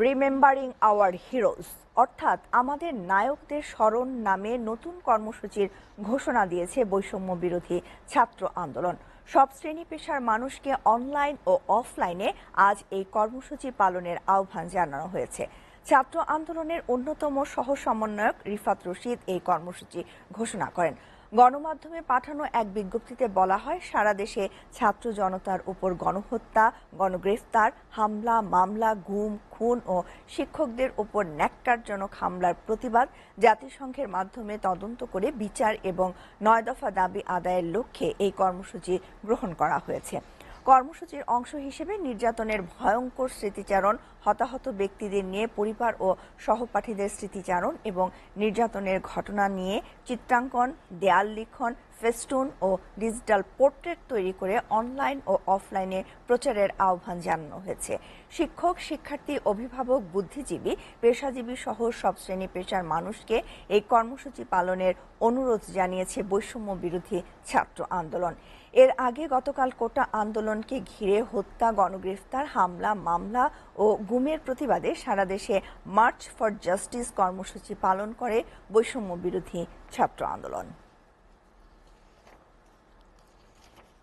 Remembering hour heroes অর্থাৎ আমাদের নায়কদের স্মরণ নামে নতুন কর্মসূচির ঘোষণা দিয়েছে বৈষম্য বিরোধী ছাত্র আন্দোলন। সব শ্রেণী পেশার মানুষকে অনলাইন ও অফলাইনে আজ এই কর্মসূচি পালনের আহ্বান জানানো হয়েছে। ছাত্র আন্দোলনের অন্যতম সহ সমন্বয়ক রিফাত রশিদ এই কর্মসূচি ঘোষণা করেন। গণমাধ্যমে পাঠানো এক বিজ্ঞপ্তিতে বলা হয়, সারা দেশে ছাত্র জনতার উপর গণহত্যা, গণগ্রেফতার, হামলা, মামলা, গুম, খুন ও শিক্ষকদের উপর ন্যক্কারজনক হামলার প্রতিবাদ জাতিসংঘের মাধ্যমে তদন্ত করে বিচার এবং ৯ দফা দাবি আদায়ের লক্ষ্যে এই কর্মসূচি গ্রহণ করা হয়েছে। কর্মসূচির অংশ হিসেবে নির্যাতনের ভয়ঙ্কর স্মৃতিচারণ, হতাহত ব্যক্তিদের নিয়ে পরিবার ও সহপাঠীদের স্মৃতিচারণ এবং নির্যাতনের ঘটনা নিয়ে চিত্রাঙ্কন, দেয়াল লিখন, ফেস্টুন ও ডিজিটাল পোর্ট্রেট তৈরি করে অনলাইন ও অফলাইনে প্রচারের আহ্বান জানানো হয়েছে। শিক্ষক, শিক্ষার্থী, অভিভাবক, বুদ্ধিজীবী, পেশাজীবী সহ সব শ্রেণী পেশার মানুষকে এই কর্মসূচি পালনের অনুরোধ জানিয়েছে বৈষম্য বিরোধী ছাত্র আন্দোলন। এর আগে গতকাল কোটা আন্দোলনকে ঘিরে হত্যা, গণগ্রেফতার, হামলা, মামলা ও গুমের প্রতিবাদে সারা দেশে মার্চ ফর জাস্টিস কর্মসূচি পালন করে বৈষম্য বিরোধী ছাত্র আন্দোলন।